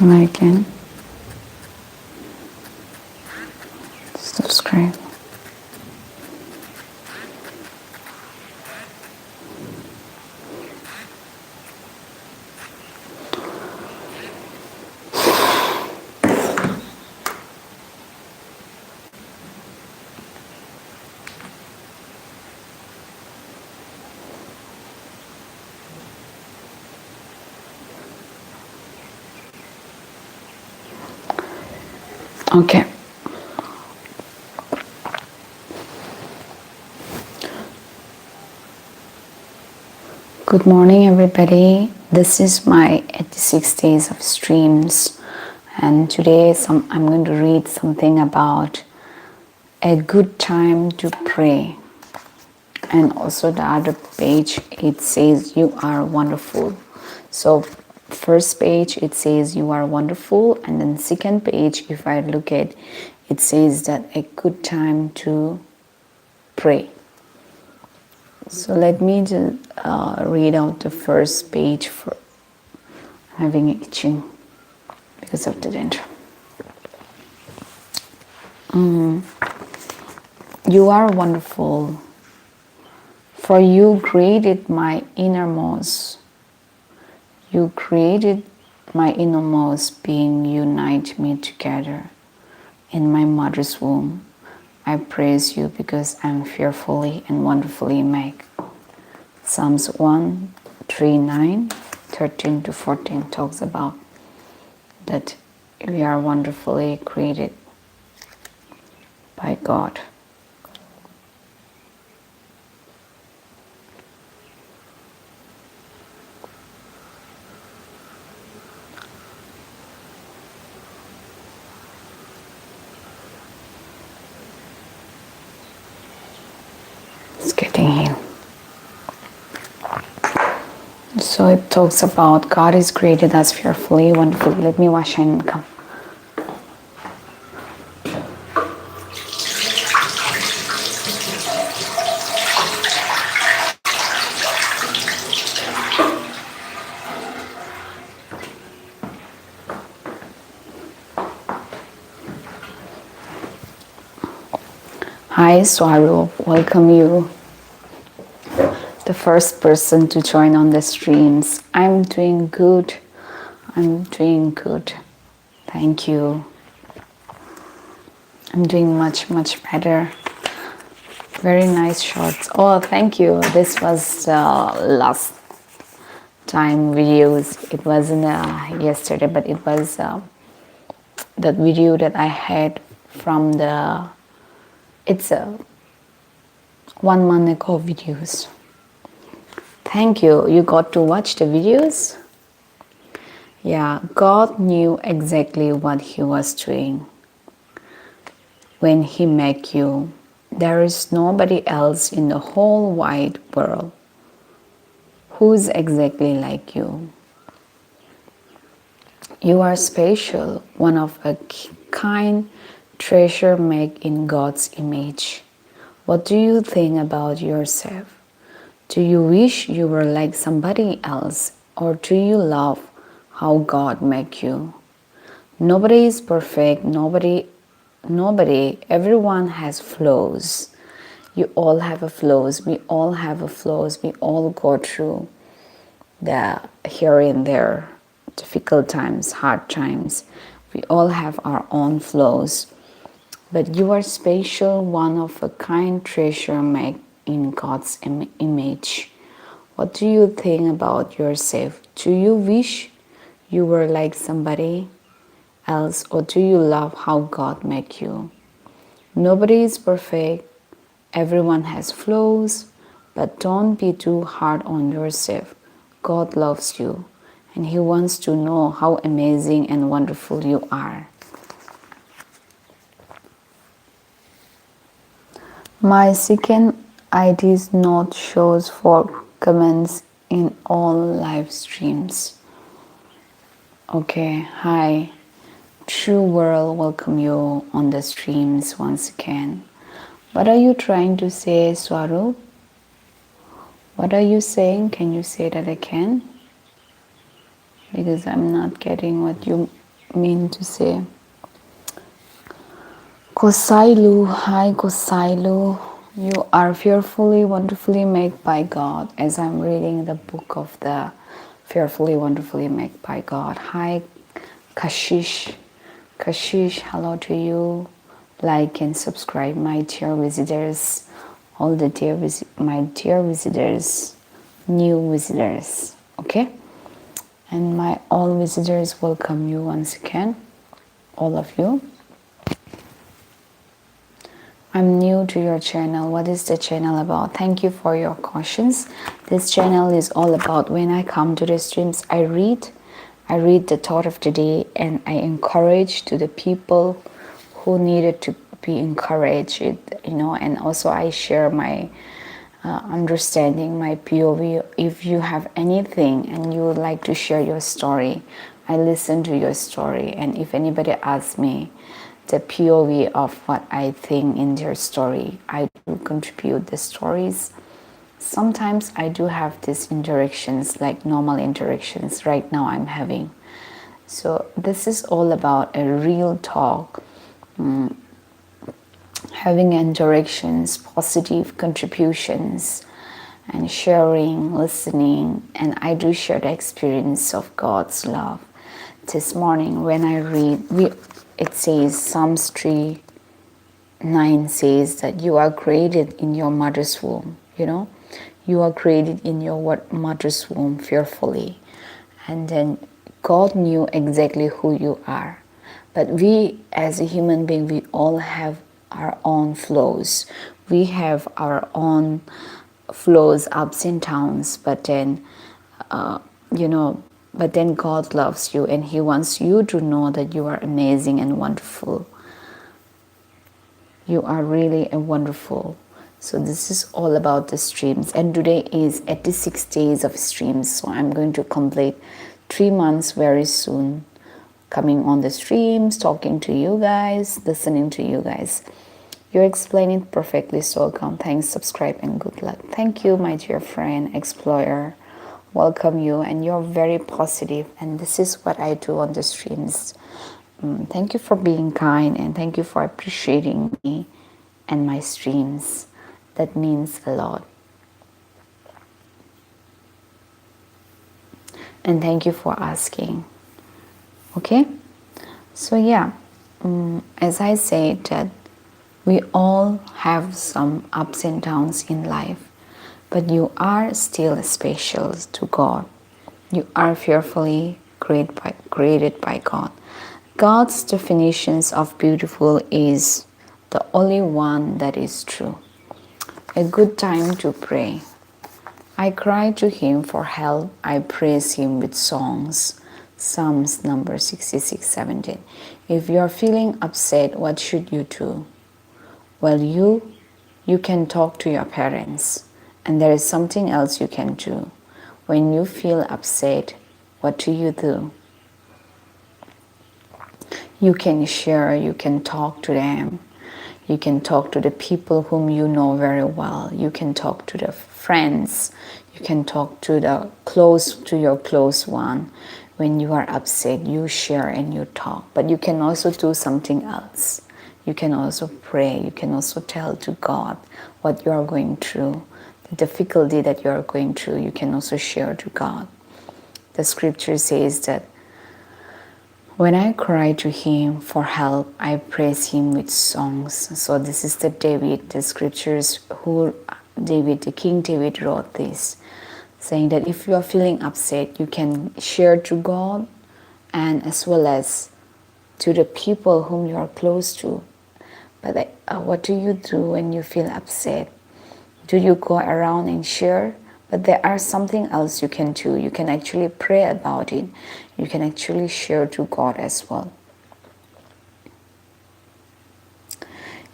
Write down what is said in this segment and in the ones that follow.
Like and subscribe. Okay. Good morning, everybody. This is my 86 days of streams, and today I'm going to read something about a good time to pray. And also the other page, it says you are wonderful. So first page it says you are wonderful, and then second page, if I look at it, says that a good time to pray. So let me just read out the first page for having itching because of the danger. You are wonderful, for you created my innermost. You created my innermost being, unite me together in my mother's womb. I praise you because I'm fearfully and wonderfully made. Psalms 139, 13 to 14 talks about that we are wonderfully created by God. It's getting here. So it talks about God is created us fearfully, wonderfully. Let me wash and come. Hi, Swaru. Welcome you. The first person to join on the streams. I'm doing good. I'm doing good. Thank you. I'm doing much, much better. Very nice shots. Oh, thank you. This was last time videos. It wasn't yesterday, but it was that video that I had from the, it's a 1 month ago videos. Thank you. You got to watch the videos? Yeah, God knew exactly what He was doing when He made you. There is nobody else in the whole wide world who's exactly like you. You are special, one of a kind, treasure made in God's image. What do you think about yourself? Do you wish you were like somebody else, or do you love how God made you? Nobody is perfect, nobody, everyone has flaws. You all have a flaws, we all have a flaws, we all go through the here and there, difficult times, hard times. We all have our own flaws. But you are special, one of a kind, treasure made in God's image. What do you think about yourself? Do you wish you were like somebody else, or do you love how God made you? Nobody is perfect. Everyone has flaws, but don't be too hard on yourself. God loves you, and He wants to know how amazing and wonderful you are. My second ID is not shows for comments in all live streams. Okay, hi. True World, welcome you on the streams once again. What are you trying to say, Swarup? What are you saying? Can you say that again? Because I'm not getting what you mean to say. Kosailu, hi Kosailu. You are fearfully, wonderfully made by God. As I'm reading the book of the fearfully, wonderfully made by God. Hi Kashish. Kashish, hello to you. Like and subscribe, my dear visitors. All the my dear visitors, new visitors. Okay? And my all visitors welcome you once again. All of you. I'm new to your channel. What is the channel about? Thank you for your questions. This channel is all about when I come to the streams, I read the thought of the day, and I encourage to the people who needed to be encouraged, and also I share my understanding, my POV. If you have anything and you would like to share your story, I listen to your story, and if anybody asks me the POV of what I think in their story, I do contribute the stories. Sometimes I do have these interactions, like normal interactions right now I'm having. So this is all about a real talk, having interactions, positive contributions, and sharing, listening, and I do share the experience of God's love. This morning when I read, it says, Psalms 3:9 says that you are created in your mother's womb, You are created in your mother's womb fearfully. And then God knew exactly who you are. But we, as a human being, we all have our own flaws. We have our own flaws, ups and downs, but then, but then God loves you and He wants you to know that you are amazing and wonderful. You are really a wonderful. So this is all about the streams. And today is 86 days of streams. So I'm going to complete 3 months very soon. Coming on the streams, talking to you guys, listening to you guys. You're explaining perfectly, so welcome. Thanks, subscribe, and good luck. Thank you, my dear friend, explorer. Welcome you, and you're very positive, and this is what I do on the streams. Thank you for being kind, and thank you for appreciating me and my streams. That means a lot. And thank you for asking. Okay? So yeah, as I said, that we all have some ups and downs in life. But you are still special to God. You are fearfully created by God. God's definitions of beautiful is the only one that is true. A good time to pray. I cry to Him for help. I praise Him with songs. Psalms number 66:17. If you are feeling upset, what should you do? Well, you can talk to your parents. And there is something else you can do. When you feel upset, what do? You can share, you can talk to them. You can talk to the people whom you know very well. You can talk to the friends. You can talk to your close one. When you are upset, you share and you talk. But you can also do something else. You can also pray. You can also tell to God what you are going through. The difficulty that you are going through, you can also share to God. The scripture says that when I cry to Him for help, I praise Him with songs. So this is the scriptures the King David wrote this, saying that if you are feeling upset, you can share to God and as well as to the people whom you are close to. But what do you do when you feel upset? Do you go around and share? But there are something else you can do. You can actually pray about it. You can actually share to God as well.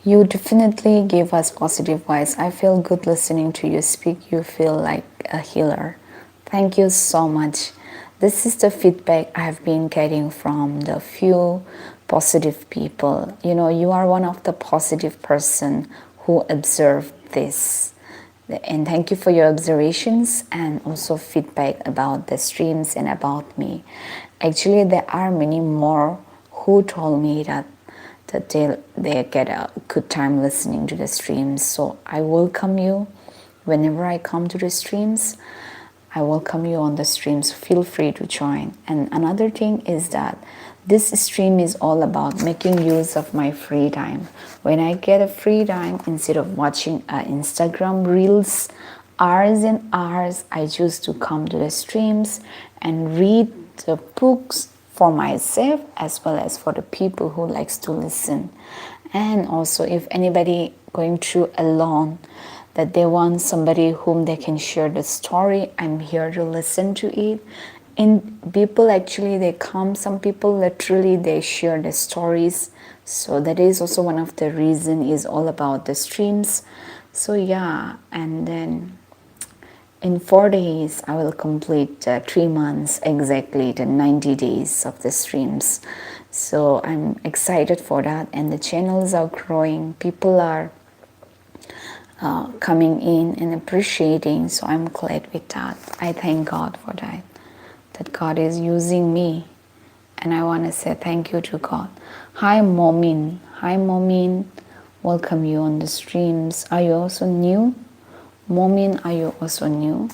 You definitely give us positive vibes. I feel good listening to you speak. You feel like a healer. Thank you so much. This is the feedback I've been getting from the few positive people. You are one of the positive person who observed this. And thank you for your observations and also feedback about the streams and about me. Actually, there are many more who told me that they get a good time listening to the streams. So I welcome you whenever I come to the streams. I welcome you on the streams. Feel free to join. And another thing is that this stream is all about making use of my free time. When I get a free time, instead of watching Instagram reels hours and hours, I choose to come to the streams and read the books for myself as well as for the people who likes to listen. And also, if anybody going through alone, that they want somebody whom they can share the story, I'm here to listen to it. And people actually, they come, some people literally they share the stories. So that is also one of the reason is all about the streams. So yeah, and then in 4 days I will complete 3 months exactly, the 90 days of the streams. So I'm excited for that, and the channels are growing, people are coming in and appreciating. So I'm glad with that. I thank God for that, that God is using me, and I want to say thank you to God. Hi Momin, welcome you on the streams. Are you also new? Momin, are you also new?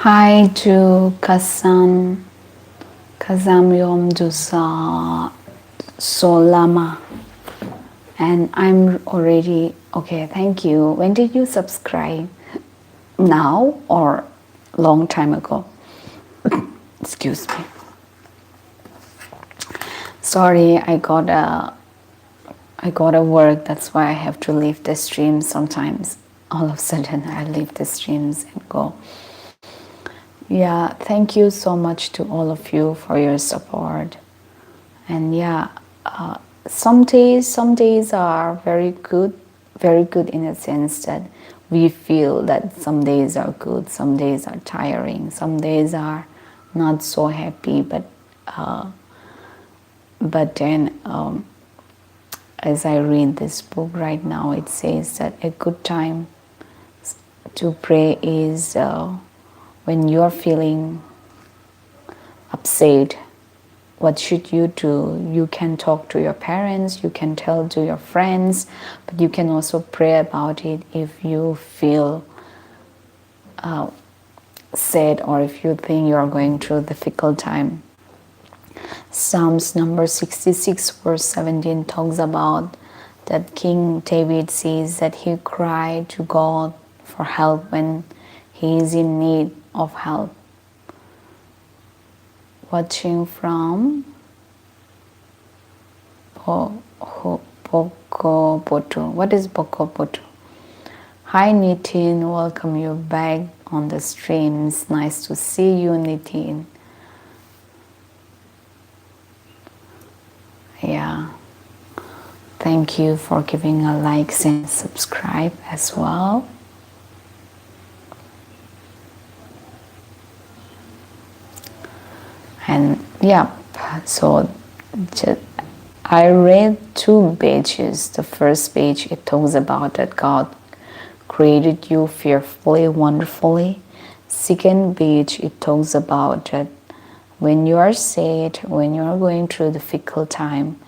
Hi to Kazam Yom Dusa Solama. And I'm already, okay, thank you. When did you subscribe? Now or long time ago? Excuse me. Sorry, I got a work, that's why I have to leave the stream sometimes. All of a sudden I leave the streams and go. Yeah, thank you so much to all of you for your support. And yeah, some days are very good in a sense that we feel that some days are good, some days are tiring, some days are not so happy, but then as I read this book right now, it says that a good time to pray is when you're feeling upset, what should you do? You can talk to your parents, you can tell to your friends, but you can also pray about it if you feel sad or if you think you are going through a difficult time. Psalms number 66 verse 17 talks about that King David says that he cried to God for help when he is in need of help. Watching from Pokopoto. What is Pokopoto? Hi Nitin, welcome you back on the streams. Nice to see you, Nitin. Yeah. Thank you for giving a like and subscribe as well. And yeah, so I read 2 pages. The first page, it talks about that God created you fearfully, wonderfully. Second page, it talks about that when you are sad, when you are going through a difficult time,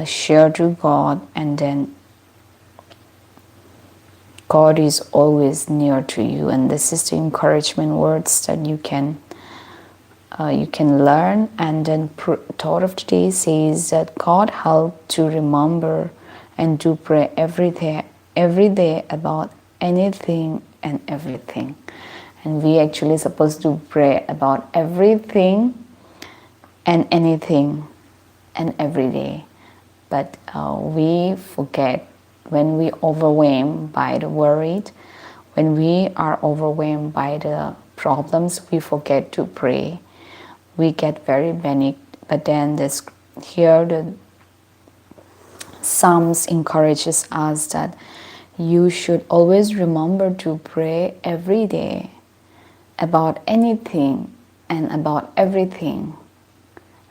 share to God, and then God is always near to you. And this is the encouragement words that you can learn. And then thought of today says that God help to remember and to pray every day about anything and everything. And we actually supposed to pray about everything and anything and every day. But we forget when we overwhelmed by the worried, when we are overwhelmed by the problems, we forget to pray. We get very panicked. But then here the Psalms encourages us that you should always remember to pray every day about anything and about everything,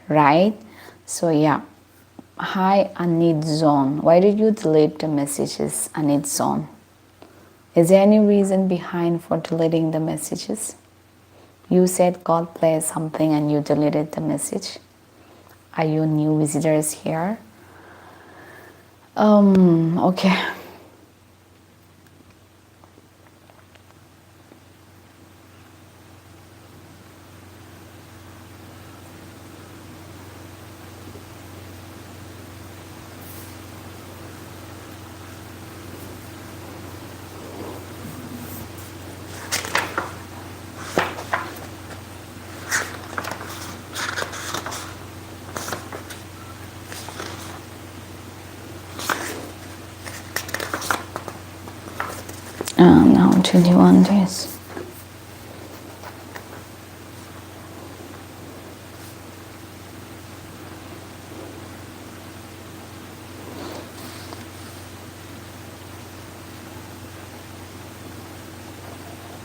right? So yeah. Hi Anit Zone. Why did you delete the messages, Anit Zone? Is there any reason behind for deleting the messages? You said God bless something and you deleted the message. Are you new visitors here? Okay. Now 21 days.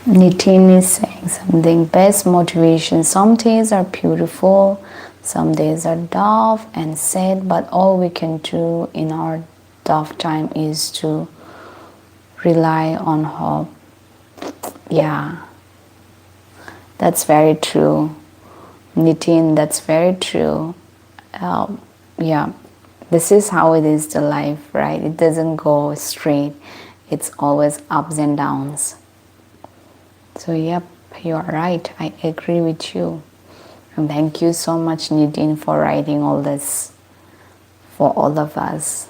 Nitin is saying something. Best motivation. Some days are beautiful, some days are tough and sad, but all we can do in our tough time is to rely on hope. Yeah, that's very true, Nitin. That's very true. Yeah, this is how it is, the life, right? It doesn't go straight. It's always ups and downs. So yep, you are right. I agree with you. And thank you so much, Nitin, for writing all this for all of us.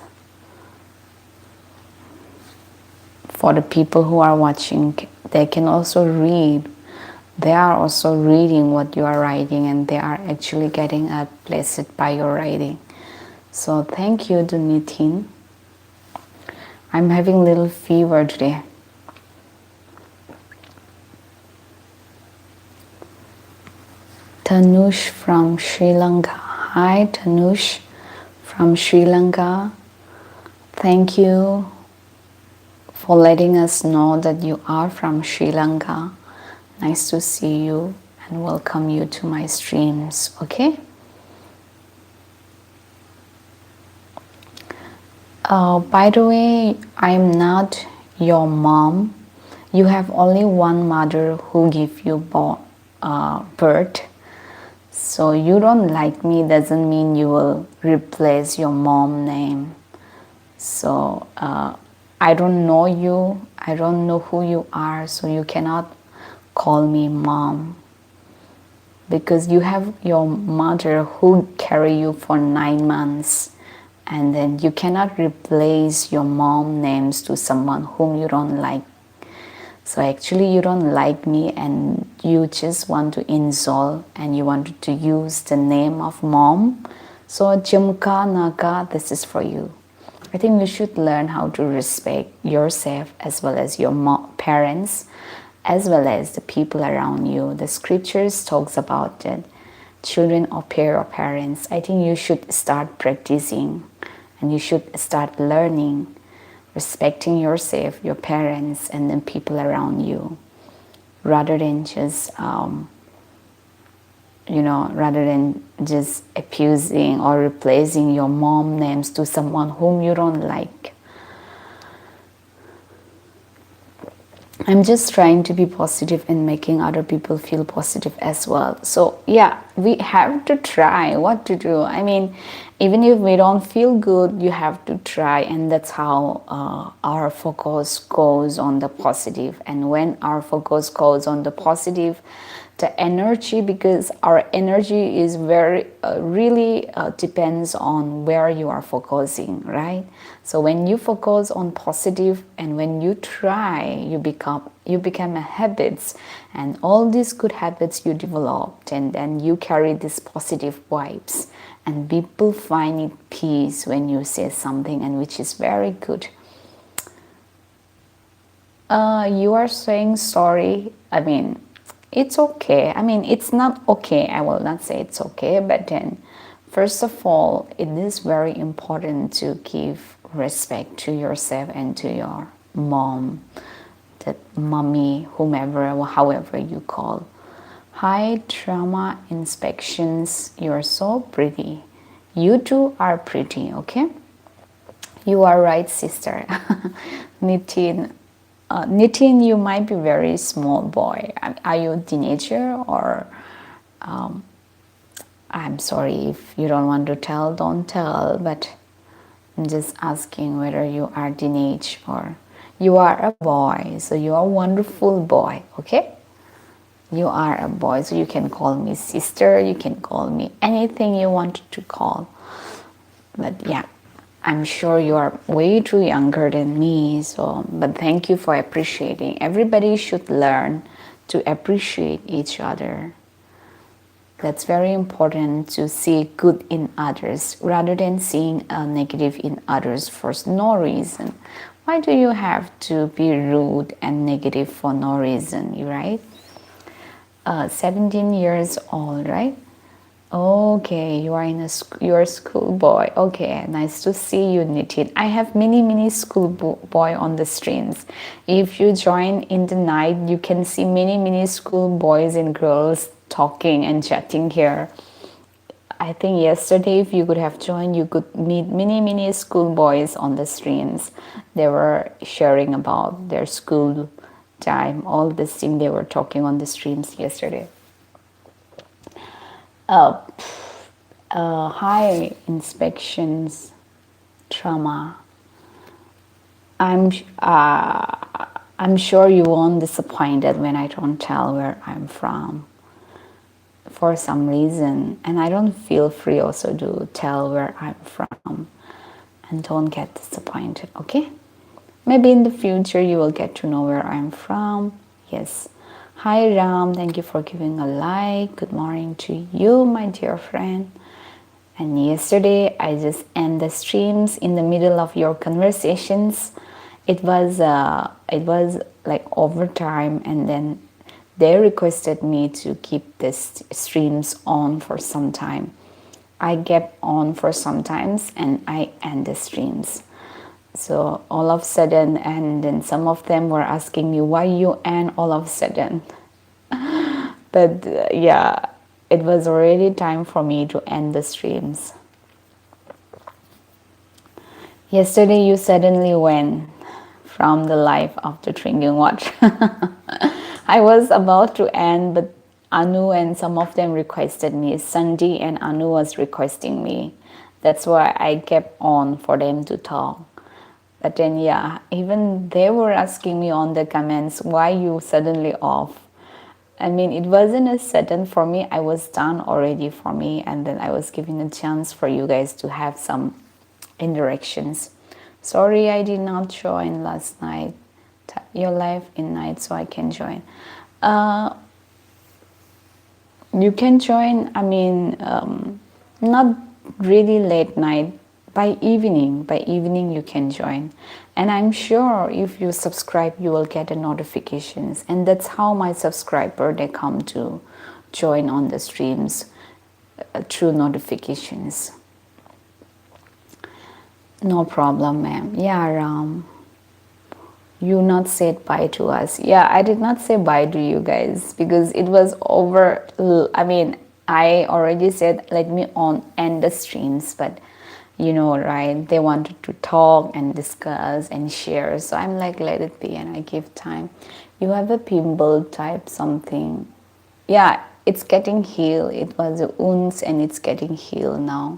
For the people who are watching, they can also read. They are also reading what you are writing, and they are actually getting blessed by your writing. So thank you to Nitin. I'm having a little fever today. Tanush from Sri Lanka. Hi Tanush from Sri Lanka. Thank you for letting us know that you are from Sri Lanka. Nice to see you and welcome you to my streams, okay? By the way, I'm not your mom. You have only one mother who gave you birth. So you don't like me doesn't mean you will replace your mom name. So I don't know you, I don't know who you are, so you cannot call me mom, because you have your mother who carry you for 9 months, and then you cannot replace your mom names to someone whom you don't like. So actually you don't like me and you just want to insult and you wanted to use the name of mom. So Jumka Naka, this is for you. I think you should learn how to respect yourself as well as your parents, as well as the people around you. The scriptures talks about it. Children obey your parents. I think you should start practicing and you should start learning, respecting yourself, your parents, and then people around you, rather than just rather than just abusing or replacing your mom names to someone whom you don't like. I'm just trying to be positive and making other people feel positive as well. So yeah, we have to try what to do. I mean, even if we don't feel good, you have to try, and that's how our focus goes on the positive. And when our focus goes on the positive, the energy, because our energy is very really depends on where you are focusing, right? So when you focus on positive and when you try, you become a habits, and all these good habits you developed, and then you carry these positive vibes, and people find it peace when you say something, and which is very good. You are saying sorry. I mean, it's okay. I mean, it's not okay. I will not say it's okay, but then, first of all, it is very important to give respect to yourself and to your mom, that mommy, whomever, however you call. Hi, trauma inspections. You're so pretty. You two are pretty, okay? You are right, sister. Nitin, Nitin, you might be very small boy. Are you a teenager or I'm sorry if you don't want to tell, don't tell, but I'm just asking whether you are teenage or you are a boy. So you are a wonderful boy, okay? You are a boy, so you can call me sister, you can call me anything you want to call. But yeah, I'm sure you are way too younger than me, so but thank you for appreciating. Everybody should learn to appreciate each other. That's very important, to see good in others rather than seeing a negative in others for no reason. Why do you have to be rude and negative for no reason, right? 17 years old, right? Okay, you are you're a schoolboy. Okay, nice to see you, Nitin. I have many schoolboy on the streams. If you join in the night, you can see many schoolboys and girls talking and chatting here. I think yesterday, if you could have joined, you could meet many schoolboys on the streams. They were sharing about their school time, all this thing they were talking on the streams yesterday. High inspections, trauma. I'm sure you won't disappointed when I don't tell where I'm from for some reason, and I don't feel free also to tell where I'm from, and don't get disappointed, okay? Maybe in the future you will get to know where I'm from. Yes. Hi Ram, thank you for giving a like. Good morning to you, my dear friend. And yesterday I just end the streams in the middle of your conversations. It was like overtime, and then they requested me to keep this streams on for some time. I kept on for some times and I end the streams. So all of a sudden, and then some of them were asking me why you end all of a sudden. But yeah, it was already time for me to end the streams. Yesterday you suddenly went from the life after drinking water. I was about to end, but Anu and some of them requested me. Sandy and Anu was requesting me. That's why I kept on for them to talk. But then yeah, even they were asking me on the comments, why you suddenly off? I mean, it wasn't a sudden for me. I was done already for me, and then I was giving a chance for you guys to have some interactions. Sorry, I did not join last night. Your live in night, so I can join. You can join. I mean, not really late night. By evening you can join, and I'm sure if you subscribe you will get the notifications, and that's how my subscriber they come to join on the streams through notifications. No problem, ma'am. Yeah, Ram, you not said bye to us. Yeah, I did not say bye to you guys because it was over. I mean, I already said let me end the streams, but you know, right, they wanted to talk and discuss and share, so I'm like, let it be, and I give time. You have a pimple type something. Yeah, it's getting healed. It was a wounds and it's getting healed now.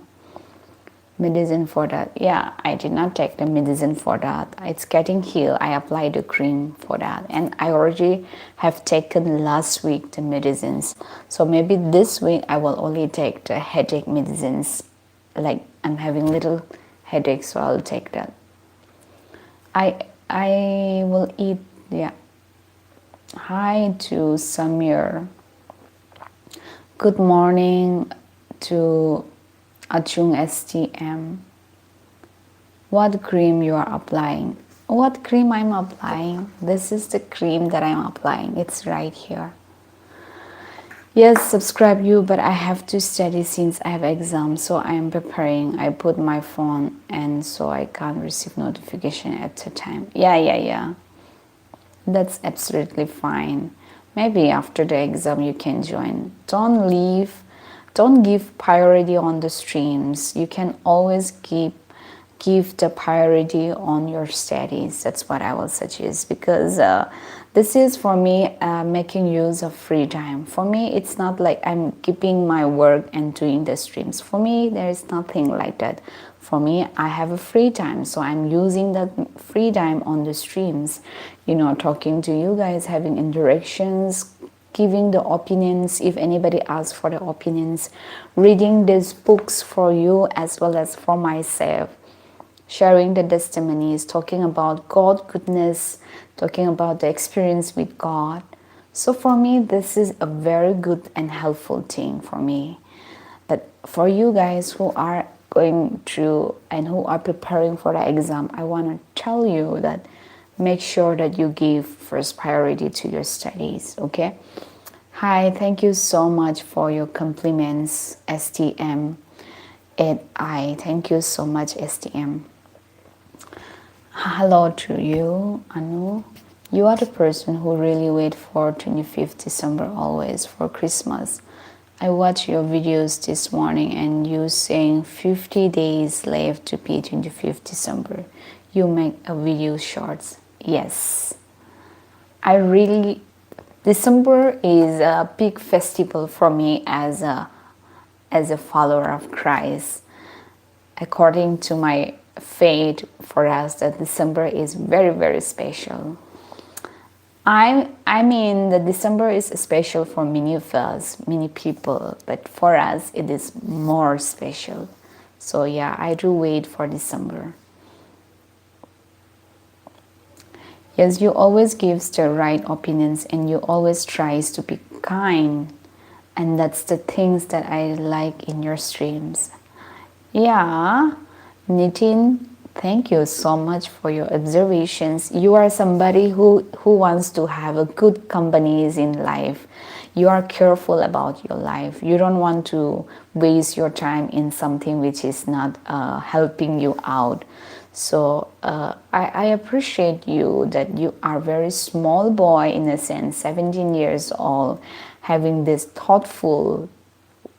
Medicine for that, yeah, I did not take the medicine for that. It's getting healed. I applied the cream for that, and I already have taken last week the medicines, so maybe this week I will only take the headache medicines. Like I'm having little headache, so I'll take that. I will eat. Yeah. Hi to Samir. Good morning to jung STM. What cream you are applying? What cream I'm applying? This is the cream that I'm applying. It's right here. Yes, subscribe you, but I have to study since I have exams, so I am preparing. I put my phone and so I can't receive notification at the time. Yeah. That's absolutely fine. Maybe after the exam you can join. Don't leave. Don't give priority on the streams. You can always give the priority on your studies. That's what I will suggest, because this is for me making use of free time. For me, it's not like I'm keeping my work and doing the streams. For me, there is nothing like that. For me, I have a free time, so I'm using that free time on the streams, you know, talking to you guys, having interactions, giving the opinions if anybody asks for the opinions, reading these books for you as well as for myself, sharing the testimonies, talking about God goodness, talking about the experience with God. So for me, this is a very good and helpful thing for me. But for you guys who are going through and who are preparing for the exam, I want to tell you that make sure that you give first priority to your studies, okay? Hi, thank you so much for your compliments, STM. And I thank you so much, STM. Hello to you, Anu. You are the person who really wait for 25th December always for Christmas. I watched your videos this morning and you saying 50 days left to be 25th December. You make a video shorts. Yes. December is a big festival for me as a follower of Christ. According to my faith, for us that December is very, very special. I mean that December is special for many of us, many people, but for us it is more special. So yeah, I do wait for December. Yes, you always gives the right opinions and you always tries to be kind, and that's the things that I like in your streams. Yeah, Nitin, thank you so much for your observations. You are somebody who wants to have a good companies in life. You are careful about your life. You don't want to waste your time in something which is not helping you out. So I appreciate you that you are very small boy in a sense, 17 years old, having this thoughtful,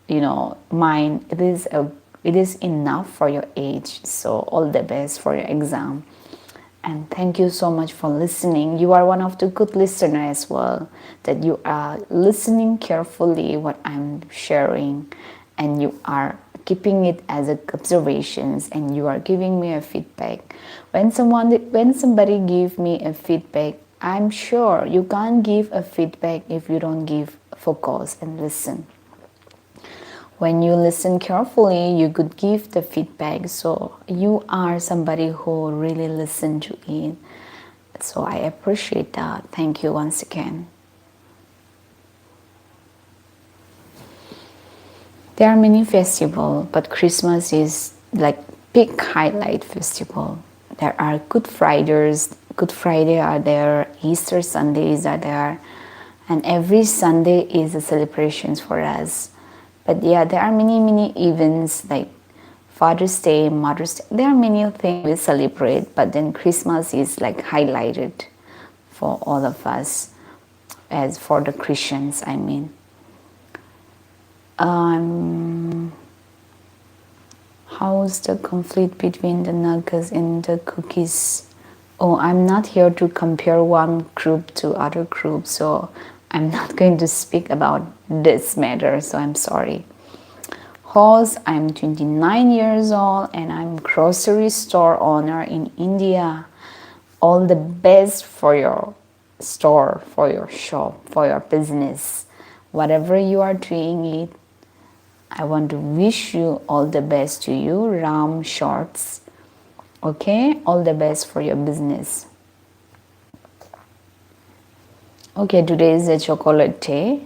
you know, mind. It is enough for your age. So all the best for your exam. And thank you so much for listening. You are one of the good listeners as well, that you are listening carefully what I'm sharing, and you are keeping it as observations, and you are giving me a feedback. When somebody give me a feedback, I'm sure you can't give a feedback if you don't give focus and listen. When you listen carefully, you could give the feedback. So you are somebody who really listen to it. So I appreciate that. Thank you once again. There are many festivals, but Christmas is like big highlight festival. There are Good Friday are there, Easter Sundays are there, and every Sunday is a celebration for us. But yeah, there are many events like Father's Day, Mother's Day. There are many things we celebrate, but then Christmas is like highlighted for all of us, as for the Christians, I mean. How's the conflict between the nuggets and the cookies? Oh, I'm not here to compare one group to other group, so I'm not going to speak about this matter, so I'm sorry. Host, I'm 29 years old and I'm grocery store owner in India. All the best for your store, for your shop, for your business. Whatever you are doing it, I want to wish you all the best to you, Ram Shorts. Okay, all the best for your business. Okay, today is a chocolate day.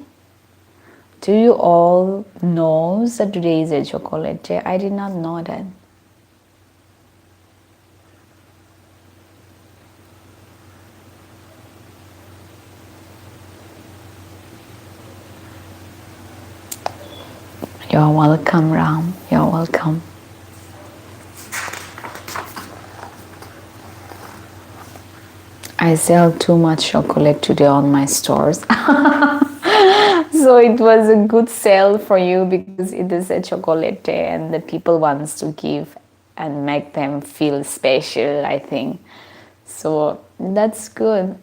Do you all know that today is a chocolate day? I did not know that. You're welcome, Ram. You're welcome. I sell too much chocolate today on my stores. So it was a good sale for you because it is a chocolate day and the people wants to give and make them feel special, I think. So that's good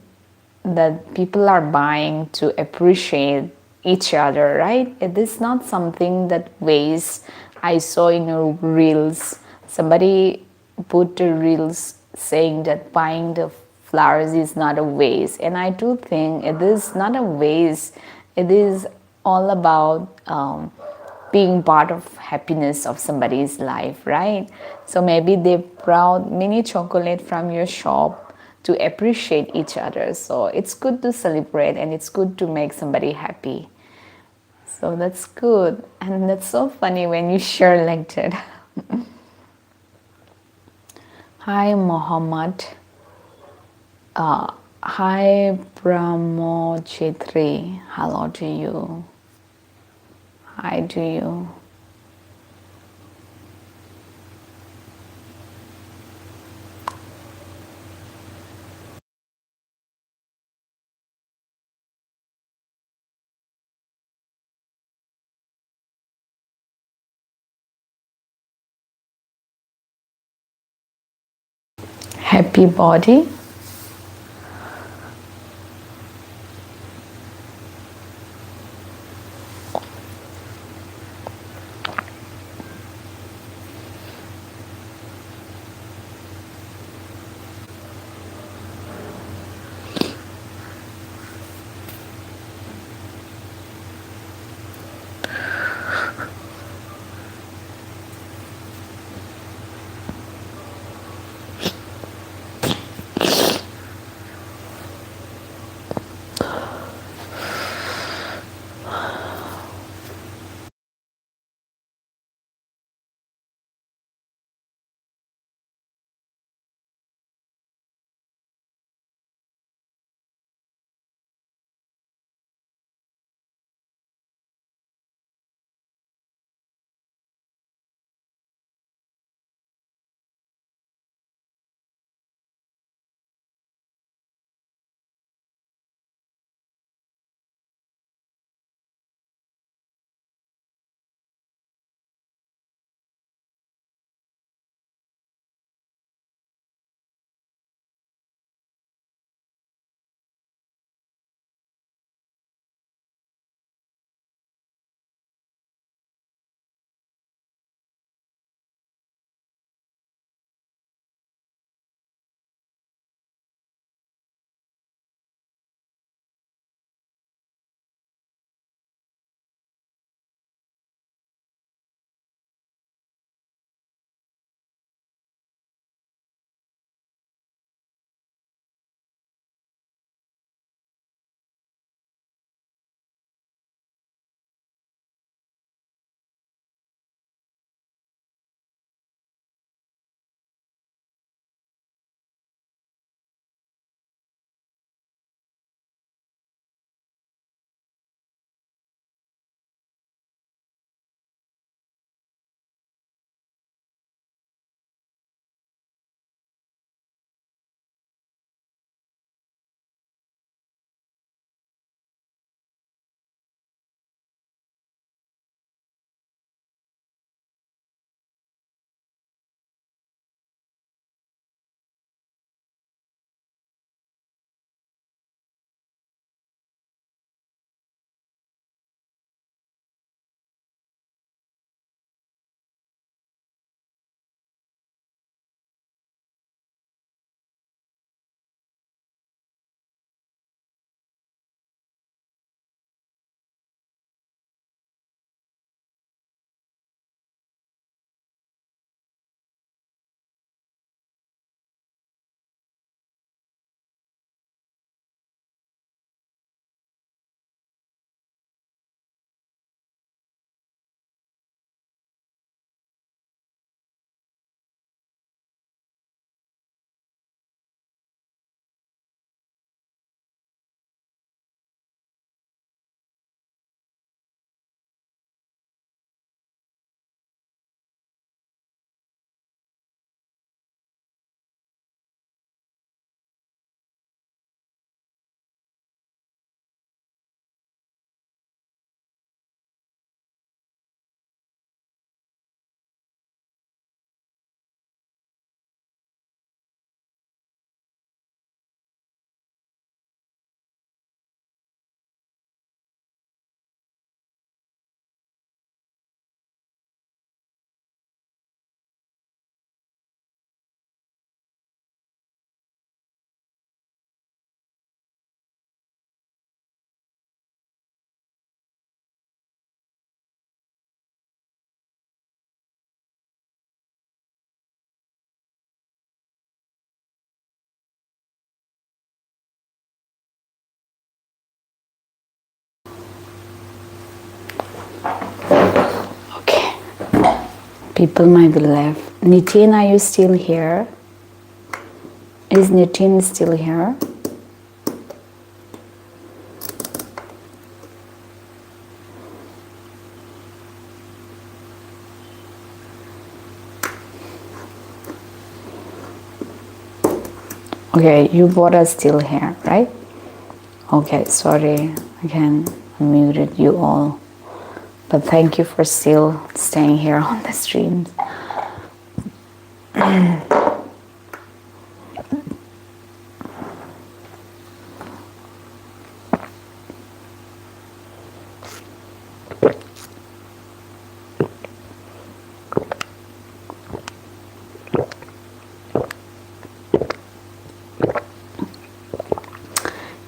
that people are buying to appreciate each other, right? It is not something that wastes. I saw in your reels, somebody put the reels saying that buying the flowers is not a waste, and I do think it is not a waste. It is all about being part of happiness of somebody's life, right? So maybe they brought mini chocolate from your shop to appreciate each other. So it's good to celebrate and it's good to make somebody happy. So that's good, and that's so funny when you share like that. Hi Mohammed. Hi Brahmo Chetri. Hello to you. Hi to you. Happy body. People might be left. Nitin, are you still here? Is Nitin still here? Okay, you both are still here, right? Okay, sorry, again, I muted you all. But thank you for still staying here on the stream.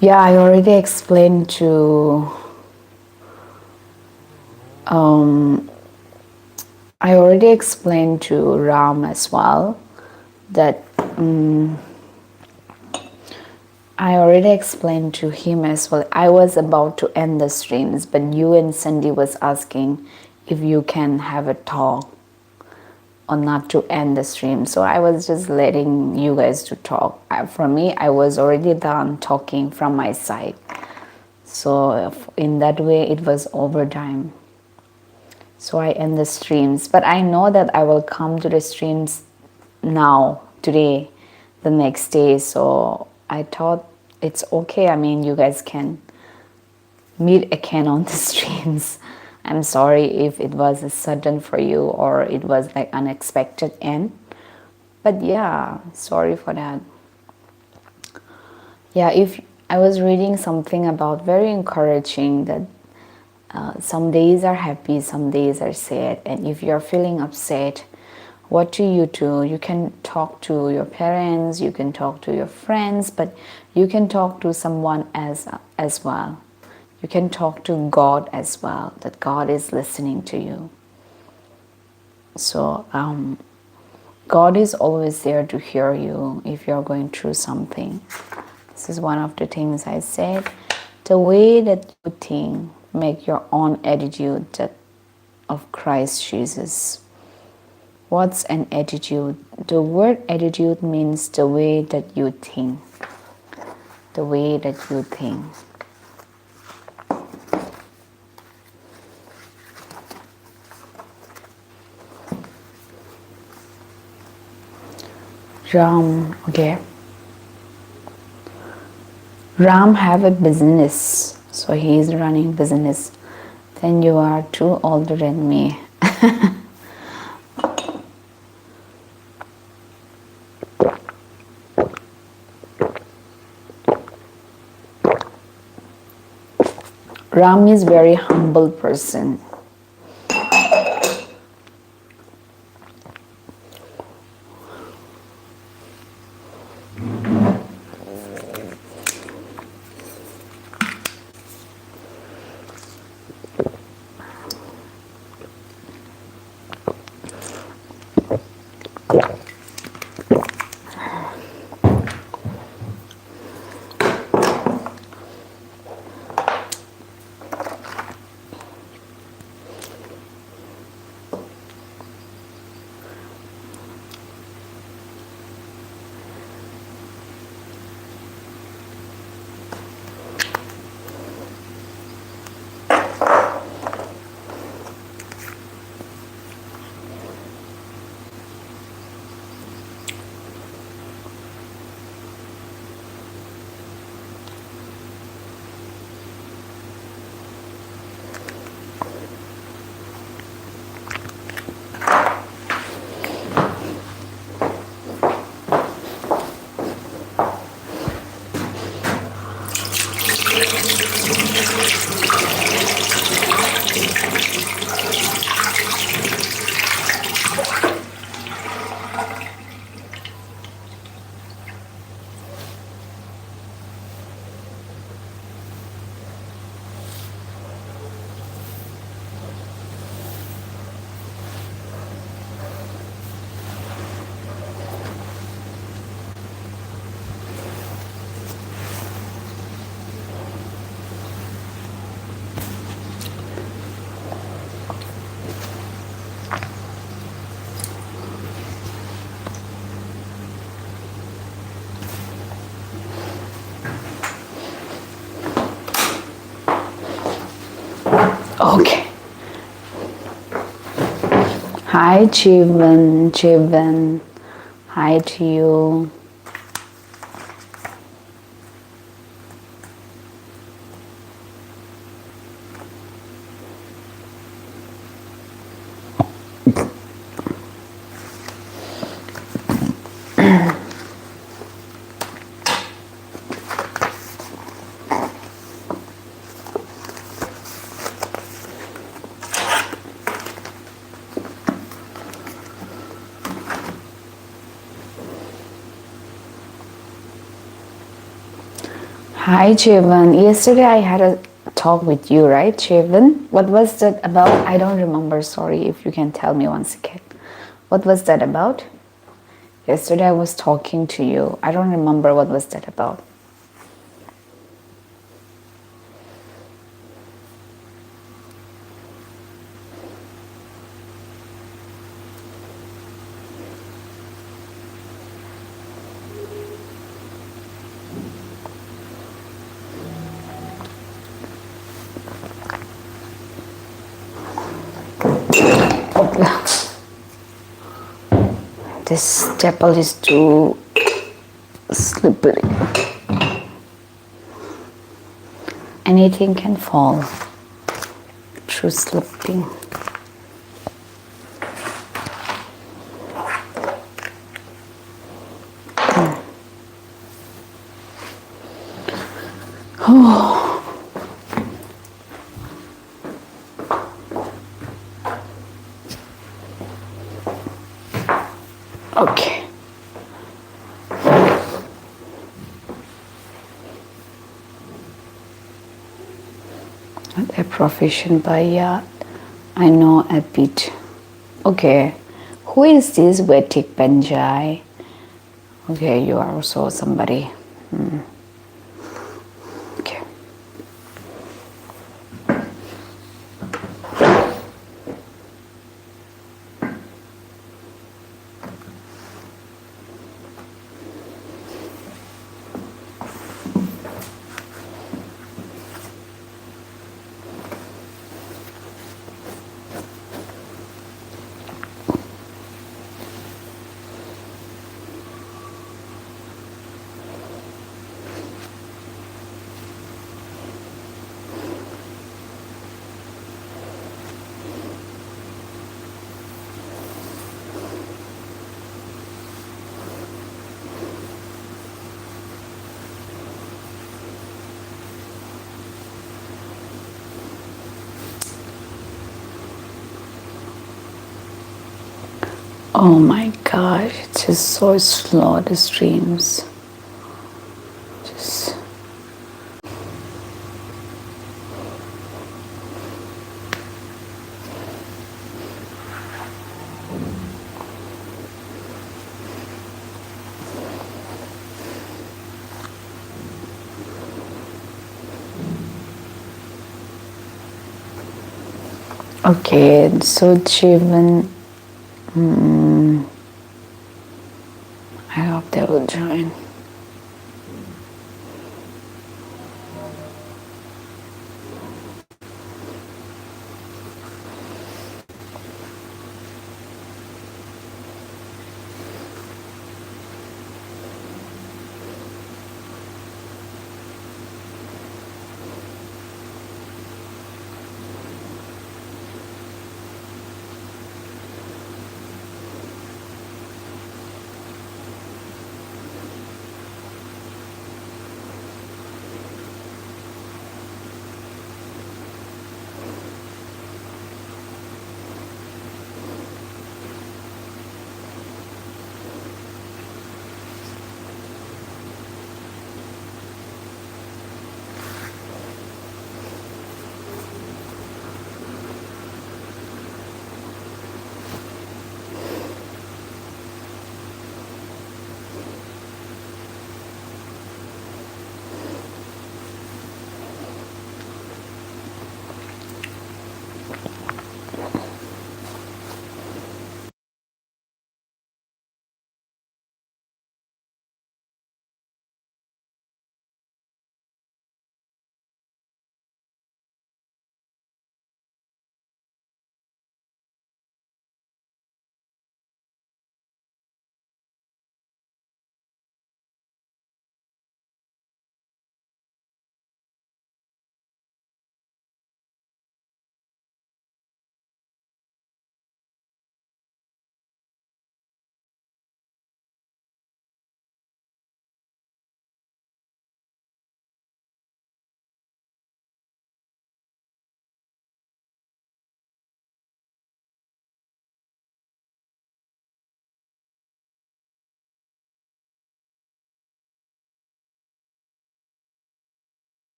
Yeah, I already explained to Ram as well that I already explained to him as well. I was about to end the streams, but you and Sandy was asking if you can have a talk or not to end the stream. So I was just letting you guys to talk. For me, I was already done talking from my side. So in that way, it was overtime. So I end the streams. But I know that I will come to the streams now, today, the next day. So I thought it's okay. I mean, you guys can meet again on the streams. I'm sorry if it was a sudden for you or it was like unexpected end. But yeah, sorry for that. Yeah, if I was reading something about very encouraging that some days are happy, some days are sad. And if you're feeling upset, what do? You can talk to your parents, you can talk to your friends, but you can talk to someone as well. You can talk to God as well, that God is listening to you. So God is always there to hear you if you're going through something. This is one of the things I said. The way that you think, make your own attitude that of Christ Jesus. What's an attitude? The word attitude means the way that you think. The way that you think. Ram, okay. Ram have a business, so he is running business. Then you are too older than me. Ram is very humble person. Okay. Hi, Jivan. Hi to you. Hi, Jivan. Yesterday I had a talk with you, right, Jivan? What was that about? I don't remember. Sorry, if you can tell me once again. What was that about? Yesterday I was talking to you. I don't remember what was that about. This table is too slippery. Anything can fall through slipping. Oh. Okay. Not a profession, but yeah, I know a bit. Okay. Who is this Vetik Panjai? Okay, you are also somebody. Okay. Oh my gosh, it's just so slow, the streams. Just okay, so Jivan, I hope they will join.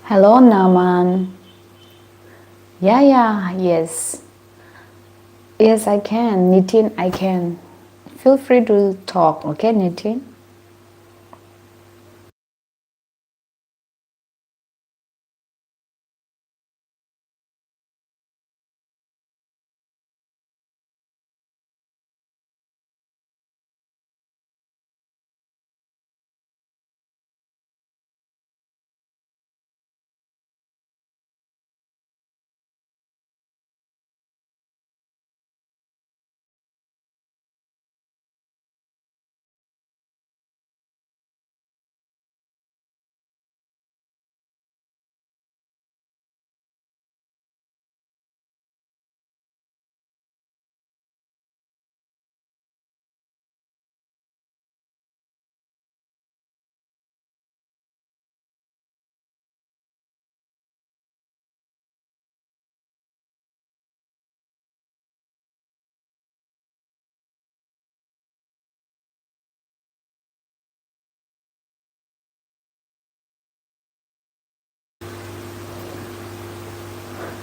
Hello, Naman. Yeah, yeah, yes. Yes, I can. Nitin, I can. Feel free to talk, okay, Nitin?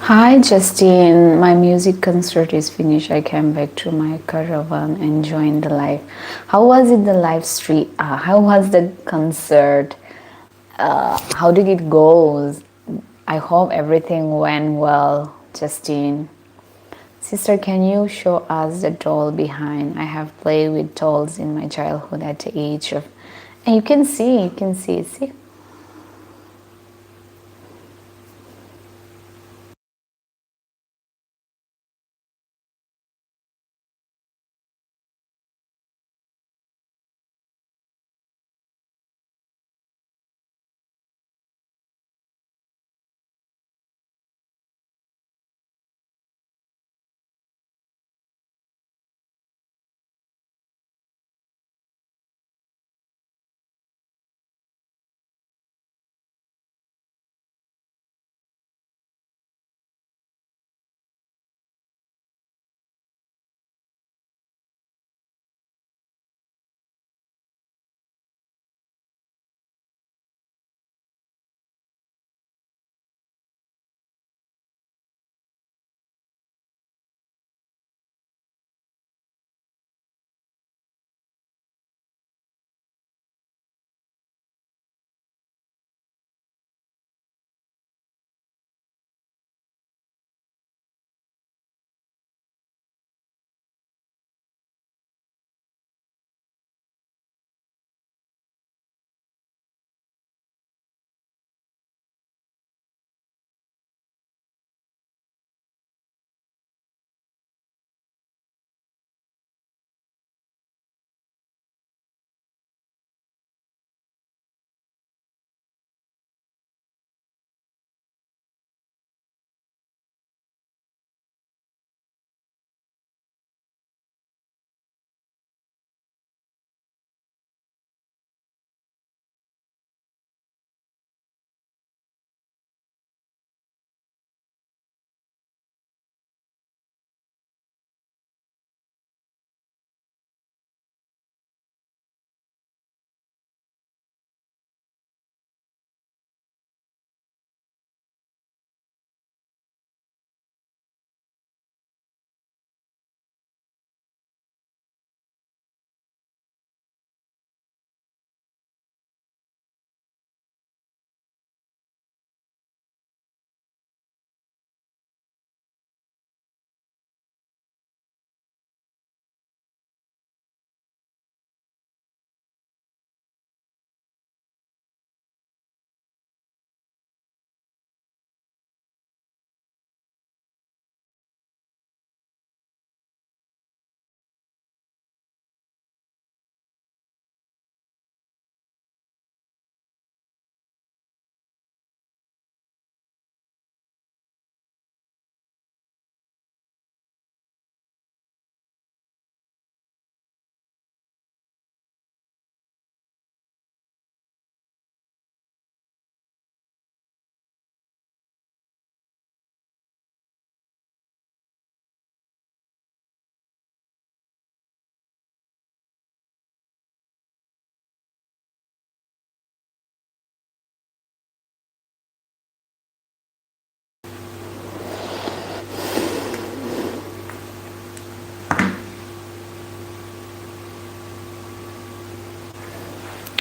Hi, Justin. My music concert is finished. I came back to my caravan and joined the live. How was it, the live stream? How was the concert? How did it go? I hope everything went well, Justine. Sister, can you show us the doll behind? I have played with dolls in my childhood at the age of. And see.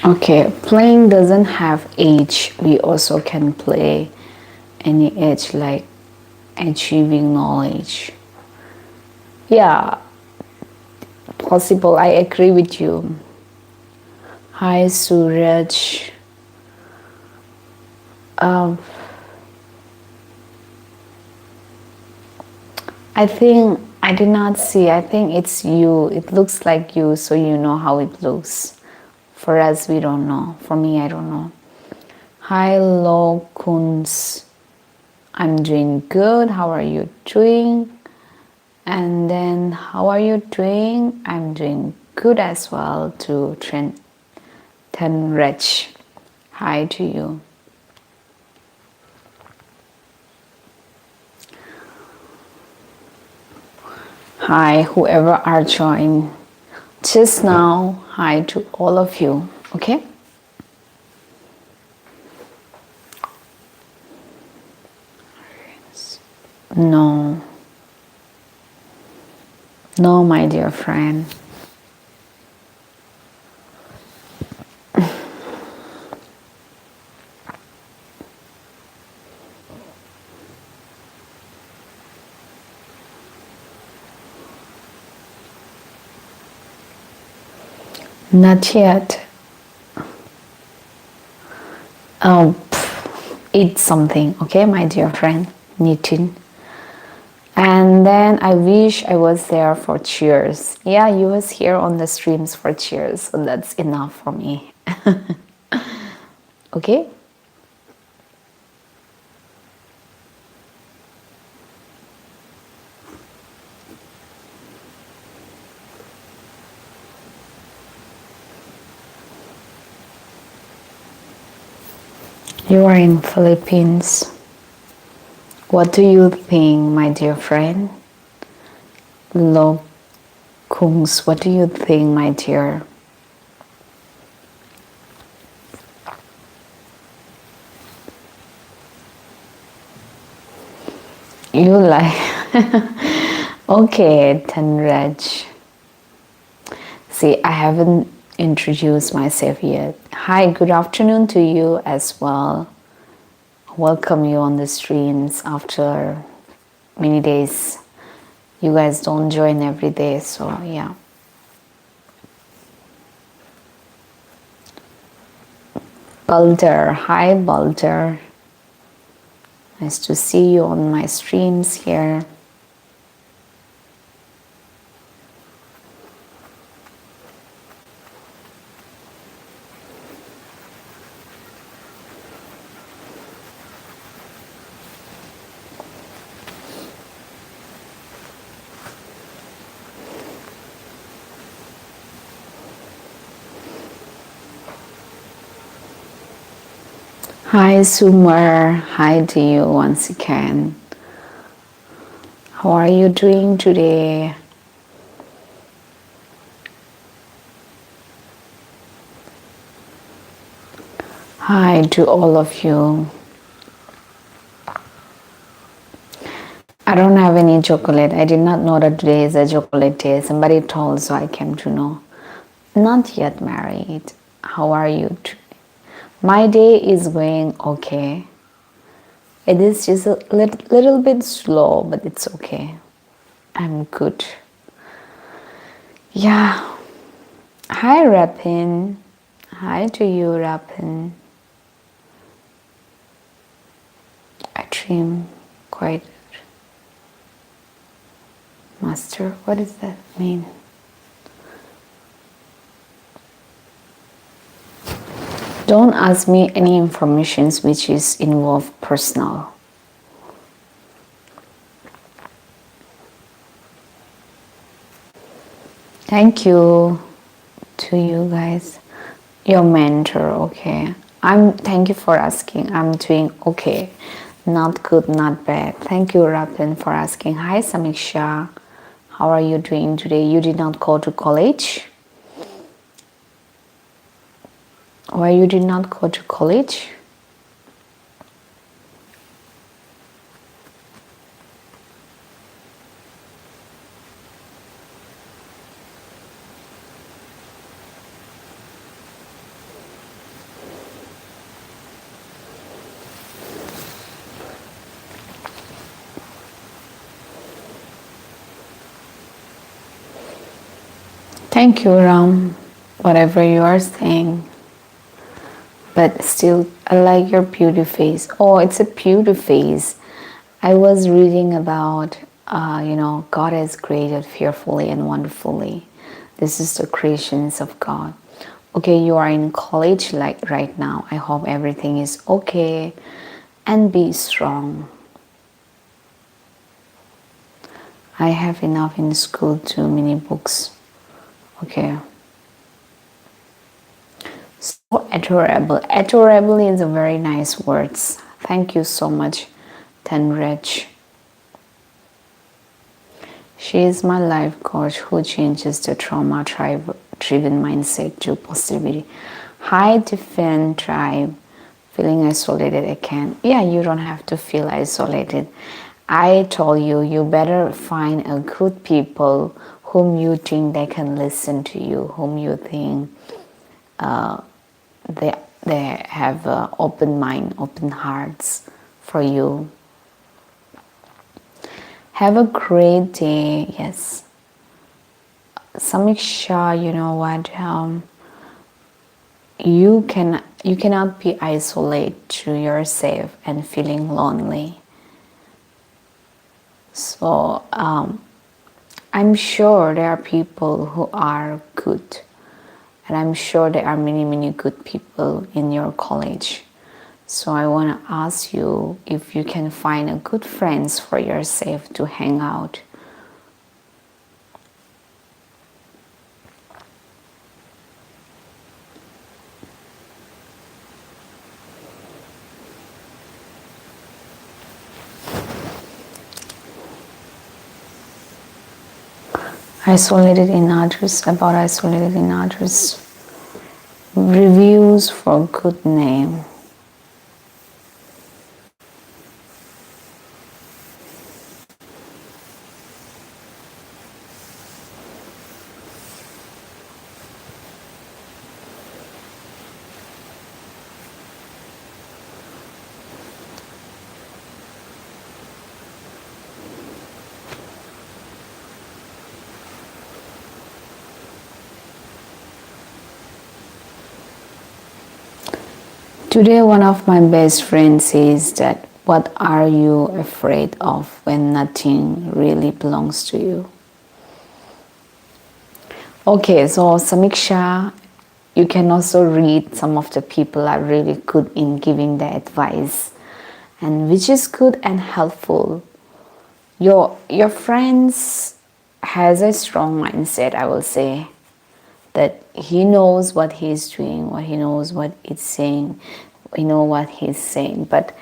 Okay, playing doesn't have age. We also can play any age, like achieving knowledge. Yeah, possible. I agree with you. Hi, Suraj. Um, I think I did not see. I think it's you. It looks like you, so you know how it looks. For us, we don't know. For me, I don't know. Hi, Lo Kunz. I'm doing good. How are you doing? And then, how are you doing? I'm doing good as well. To Trent Tenrech. Hi to you. Hi, whoever are joined just now. Hi to all of you. Okay. No, no, my dear friend. Not yet. Oh, eat something, okay, my dear friend, Nitin. And then I wish I was there for cheers. Yeah, you was here on the streams for cheers, so that's enough for me. Okay? You are in Philippines. What do you think, my dear friend? Lo Kungs, what do you think, my dear? You like okay, Tanraj. See, I haven't introduced myself yet. Hi, good afternoon to you as well. Welcome you on the streams after many days. You guys don't join every day, so yeah. Balder, hi Balder. Nice to see you on my streams here. Hi Sumer, hi to you once again. How are you doing today? Hi to all of you. I don't have any chocolate. I did not know that today is a chocolate day. Somebody told, so I came to know. Not yet married. How are you? My day is going okay. It is just a little bit slow, but it's okay. I'm good. Yeah. Hi, Rapin. Hi to you, Rapin. I dream quite. Master, what does that mean? Don't ask me any information which is involved personal. Thank you to you guys. Your mentor, okay. Thank you for asking. I'm doing okay. Not good, not bad. Thank you, Rapin, for asking. Hi, Samiksha. How are you doing today? You did not go to college? Why you did not go to college? Thank you, Ram, whatever you are saying. But still, I like your beauty face. Oh, it's a beauty face. I was reading about, God has created fearfully and wonderfully. This is the creations of God. Okay, you are in college like right now. I hope everything is okay and be strong. I have enough in school, too many books. Okay. So adorable. Adorable is a very nice words. Thank you so much, Tanraj. She is my life coach who changes the trauma-driven mindset to positivity. Hi, Defend Tribe. Feeling isolated again. Yeah, you don't have to feel isolated. I told you, you better find a good people whom you think they can listen to you, whom you think they, they have open mind, open hearts for you. Have a great day. Yes. Samiksha, you know what? You cannot be isolated to yourself and feeling lonely. So I'm sure there are people who are good, and I'm sure there are many good people in your college. So I want to ask you if you can find a good friends for yourself to hang out. Isolated in others, about isolated in others. Reviews for good name. Today, one of my best friends says that, what are you afraid of when nothing really belongs to you? Okay, so Samiksha, you can also read some of the people are really good in giving the advice, and which is good and helpful. Your friends has a strong mindset, I will say, that he knows what he's doing, what he knows what it's saying, we know what he's saying. But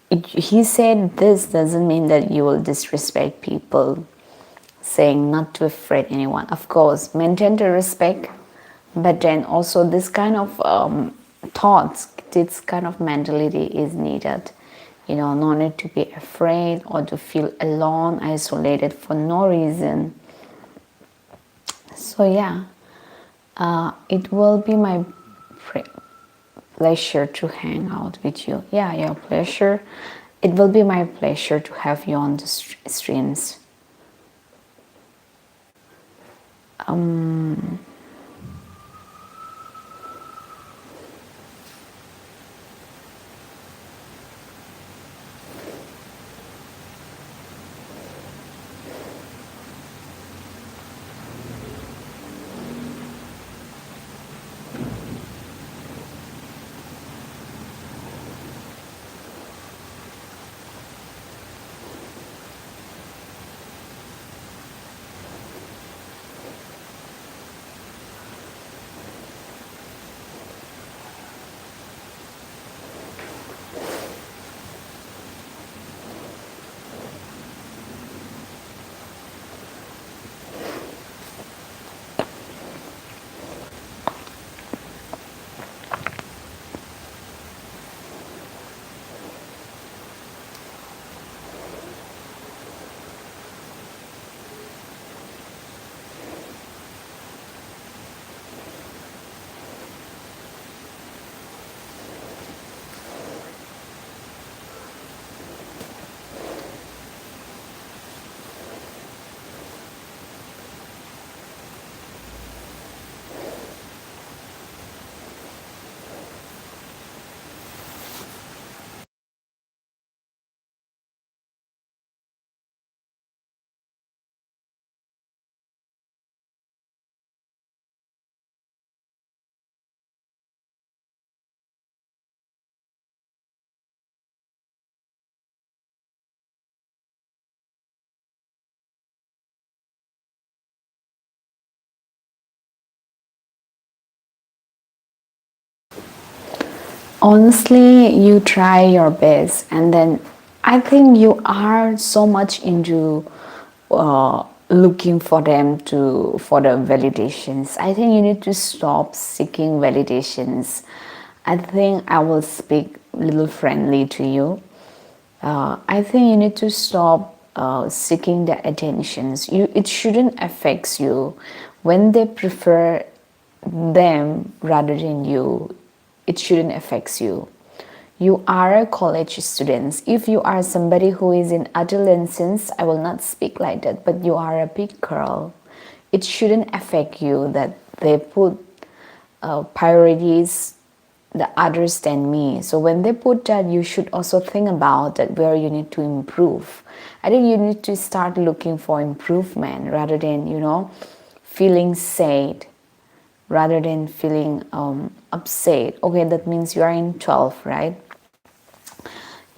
he said this doesn't mean that you will disrespect people, saying not to afraid anyone. Of course, maintain the respect, but then also this kind of thoughts, this kind of mentality is needed. No need to be afraid or to feel alone, isolated for no reason. So yeah, it will be my pleasure to hang out with you. Yeah, your pleasure. It will be my pleasure to have you on the streams. Honestly, you try your best, and then I think you are so much into looking for them to for the validations. I think you need to stop seeking validations. I think I will speak a little friendly to you. I think you need to stop seeking the attentions. It shouldn't affect you when they prefer them rather than you. It shouldn't affect you. You are a college student. If you are somebody who is in adolescence, I will not speak like that, but you are a big girl. It shouldn't affect you that they put priorities the others than me. So when they put that, you should also think about that where you need to improve. I think you need to start looking for improvement rather than feeling sad, rather than feeling upset. Okay, that means you are in 12, right?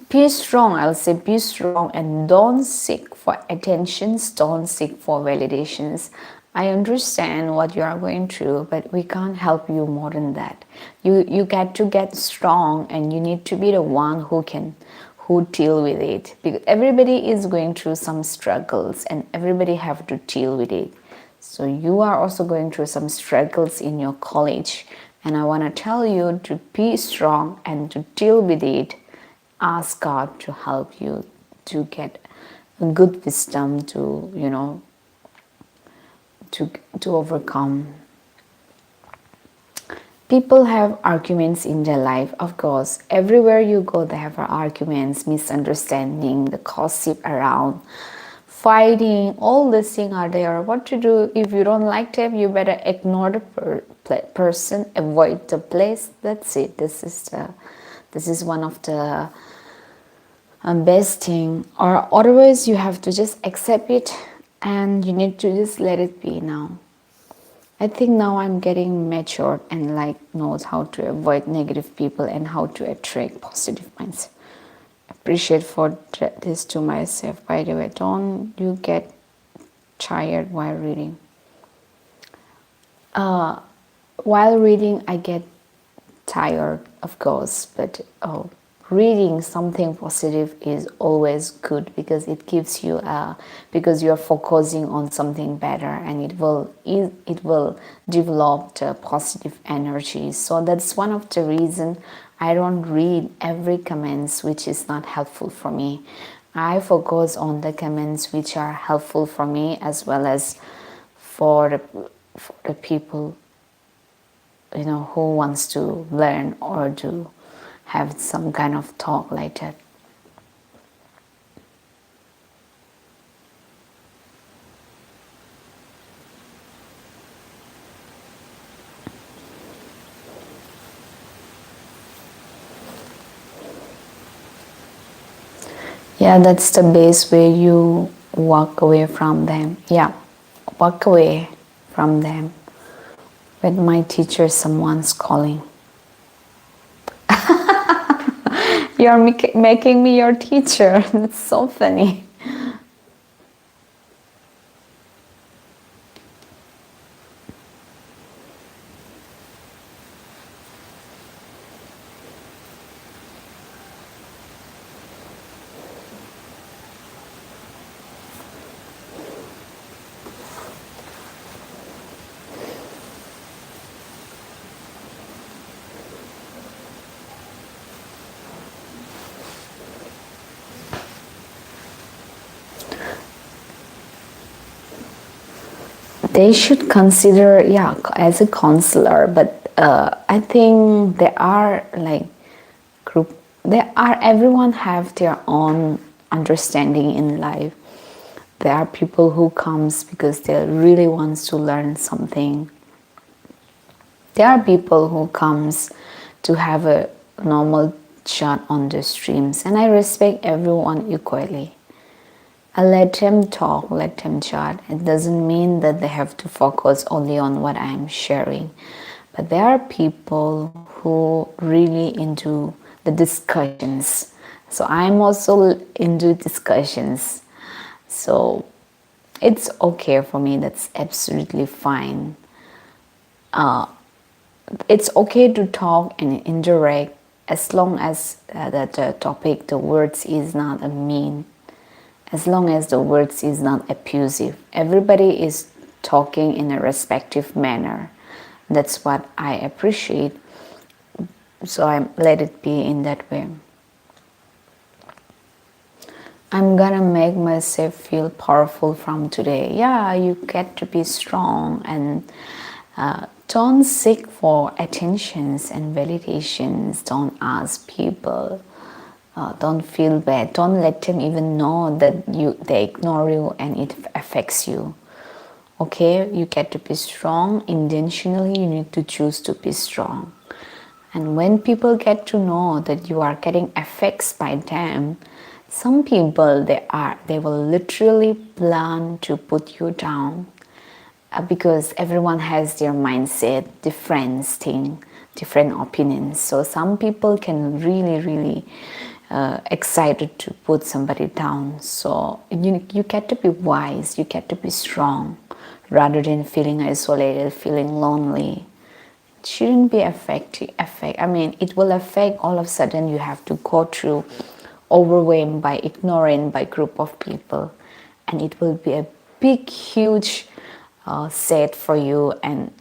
Be strong, I'll say be strong, and don't seek for attentions, don't seek for validations. I understand what you are going through, but we can't help you more than that. You get to get strong, and you need to be the one who deal with it, because everybody is going through some struggles and everybody have to deal with it. So you are also going through some struggles in your college, and I want to tell you to be strong and to deal with it. Ask God to help you to get a good wisdom to to overcome. People have arguments in their life, of course. Everywhere you go, they have arguments, misunderstanding, the gossip around, fighting. All these things are there. What to do if you don't like them? You better ignore the person, avoid the place. That's it. This is one of the best thing, or otherwise you have to just accept it and you need to just let it be. Now I think now I'm getting matured and like knows how to avoid negative people and how to attract positive minds. Appreciate for this to myself. By the way, don't you get tired while reading. While reading I get tired, of course, but reading something positive is always good, because it gives you because you're focusing on something better, and it will develop the positive energy. So that's one of the reason I don't read every comments which is not helpful for me. I focus on the comments which are helpful for me, as well as for the people who wants to learn or to have some kind of talk like that. Yeah, that's the best way. You walk away from them. Yeah, walk away from them. With my teacher, someone's calling. You're making me your teacher. That's so funny. They should consider, yeah, as a counselor, but I think there are like group, there are, everyone have their own understanding in life. There are people who comes because they really wants to learn something. There are people who comes to have a normal chat on the streams, and I respect everyone equally. I let them talk, let them chat. It doesn't mean that they have to focus only on what I'm sharing. But there are people who really into the discussions. So I'm also into discussions. So it's okay for me. That's absolutely fine. It's okay to talk and interact as long as the topic, the words is not a mean, as long as the words is not abusive, everybody is talking in a respectful manner. That's what I appreciate. So I let it be in that way. I'm gonna make myself feel powerful from today. Yeah, you get to be strong and don't seek for attentions and validations. Don't ask people. Don't feel bad. Don't let them even know that they ignore you and it affects you. Okay, you get to be strong. Intentionally, you need to choose to be strong. And when people get to know that you are getting effects by them, some people they will literally plan to put you down because everyone has their mindset, different thing, different opinions. So some people can really excited to put somebody down. So you get to be wise, you get to be strong, rather than feeling isolated, feeling lonely. It shouldn't be I mean, it will affect. All of a sudden you have to go through overwhelmed by ignorant by group of people, and it will be a big huge set for you, and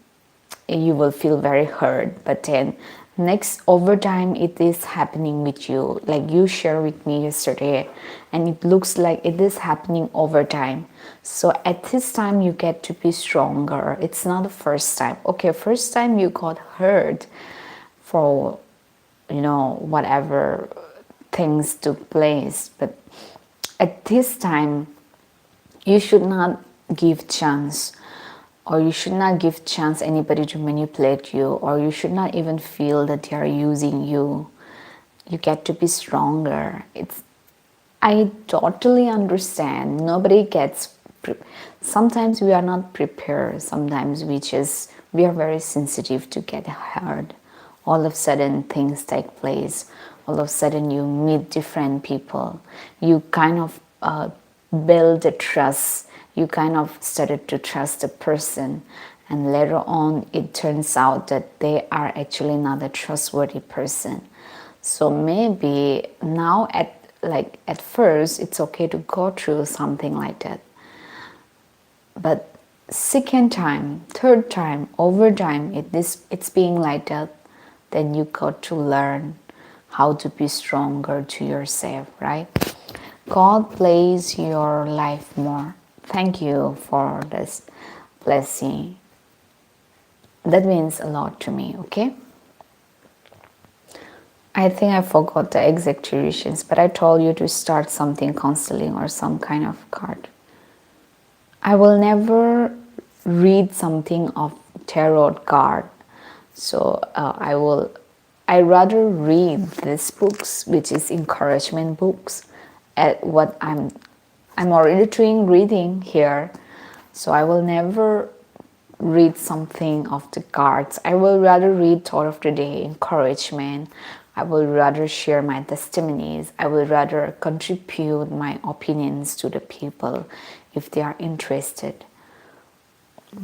you will feel very hurt. But then next, over time, it is happening with you, like you shared with me yesterday, and it looks like it is happening over time. So at this time you get to be stronger. It's not the first time. Okay, first time you got hurt for whatever things took place, but at this time you should not give chance, or you should not give chance anybody to manipulate you, or you should not even feel that they are using you. You get to be stronger. I totally understand. Nobody gets sometimes we are not prepared. Sometimes we are very sensitive to get hurt. All of a sudden things take place. All of a sudden you meet different people. You kind of build a trust. You kind of started to trust the person, and later on it turns out that they are actually not a trustworthy person. So maybe now at first it's okay to go through something like that, but second time, third time, over time it's being like that, then you got to learn how to be stronger to yourself, right? God bless your life more. Thank you for this blessing. That means a lot to me, okay? I think I forgot the exact durations, but I told you to start something counseling or some kind of card. I will never read something of tarot card. So I rather read these books, which is encouragement books, at what I'm already doing reading here. So I will never read something of the cards. I will rather read thought of the day, encouragement. I will rather share my testimonies. I will rather contribute my opinions to the people if they are interested.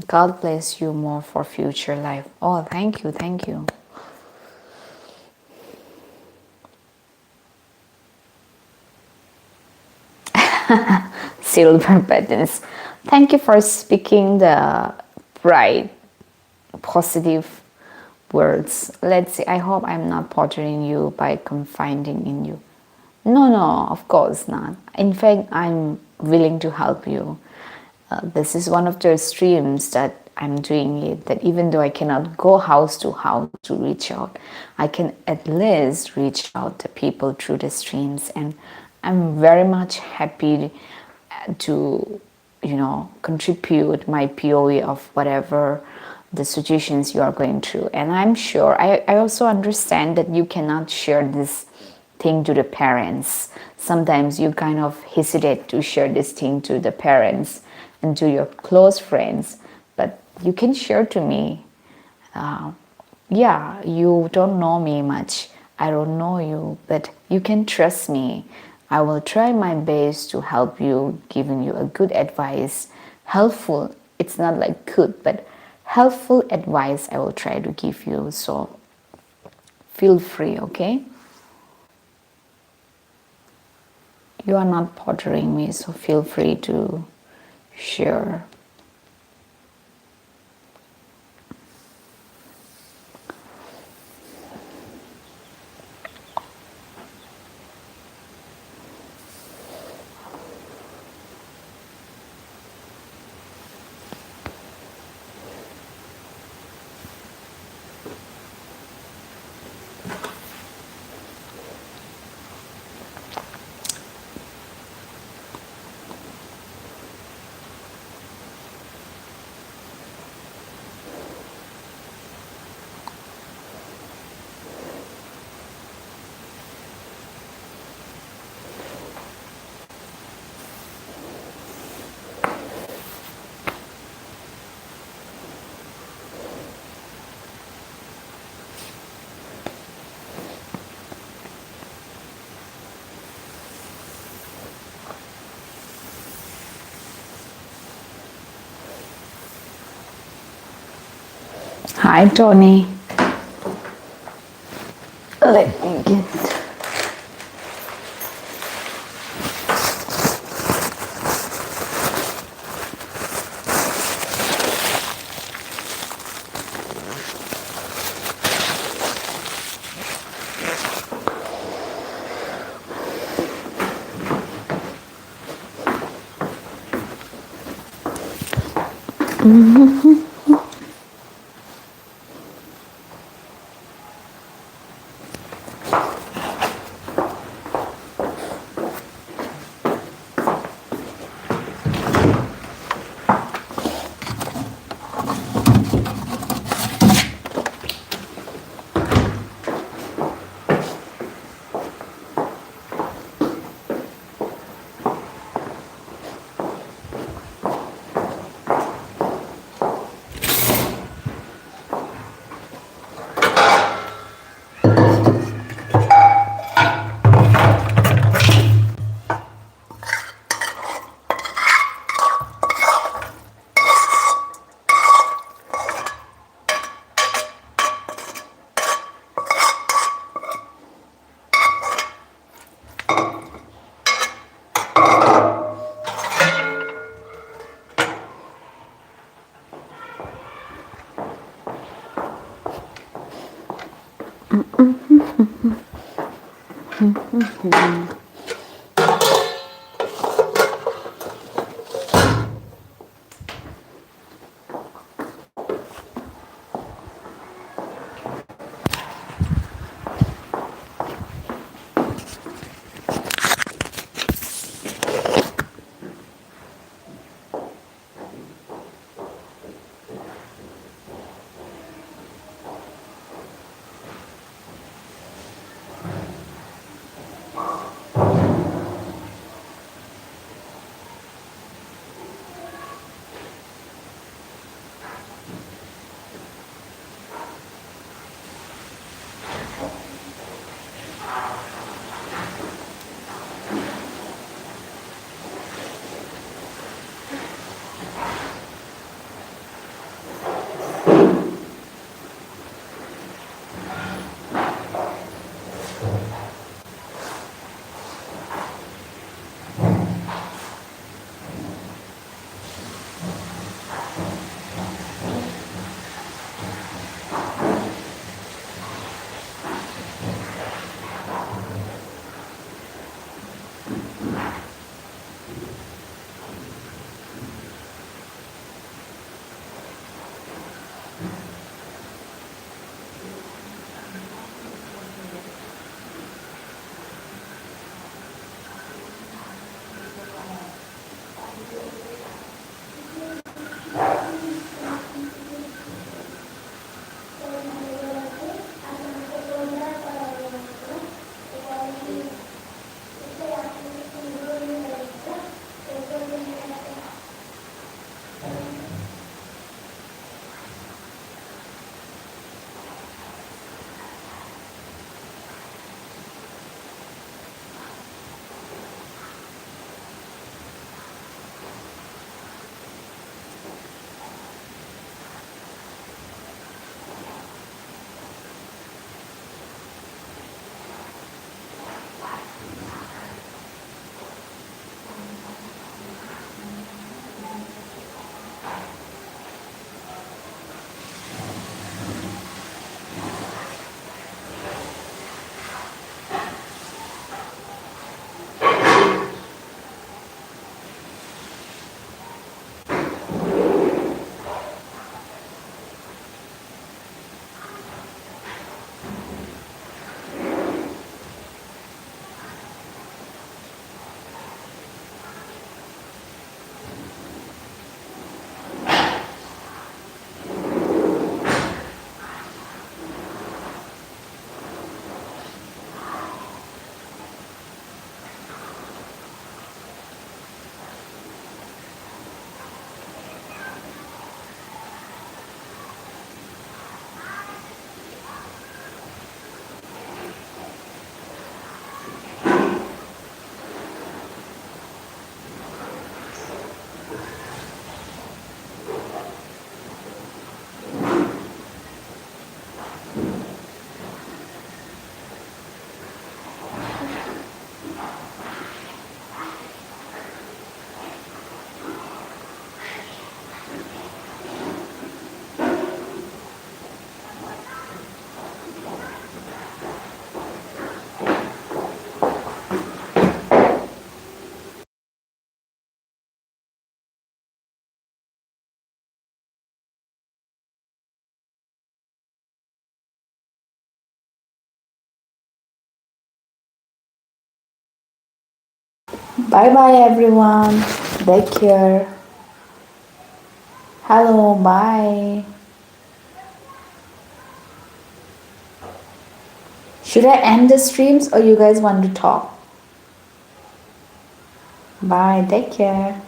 God bless you more for future life. Oh, thank you, thank you. Silver buttons. Thank you for speaking the bright, positive words. Let's see. I hope I'm not bothering you by confiding in you. No, of course not. In fact, I'm willing to help you. This is one of the streams that I'm doing it, that even though I cannot go house to house to reach out, I can at least reach out to people through the streams. And I'm very much happy to, contribute my POE of whatever the situations you are going through. And I'm sure, I also understand that you cannot share this thing to the parents. Sometimes you kind of hesitate to share this thing to the parents and to your close friends, but you can share to me. Yeah, you don't know me much. I don't know you, but you can trust me. I will try my best to help you, giving you a good advice, helpful. It's not like good, but helpful advice I will try to give you. So feel free, okay? You are not bothering me, so feel free to share. Hi, Tony. Let me get. Bye bye everyone. Take care. Hello, bye. Should I end the streams or you guys want to talk? Bye, take care.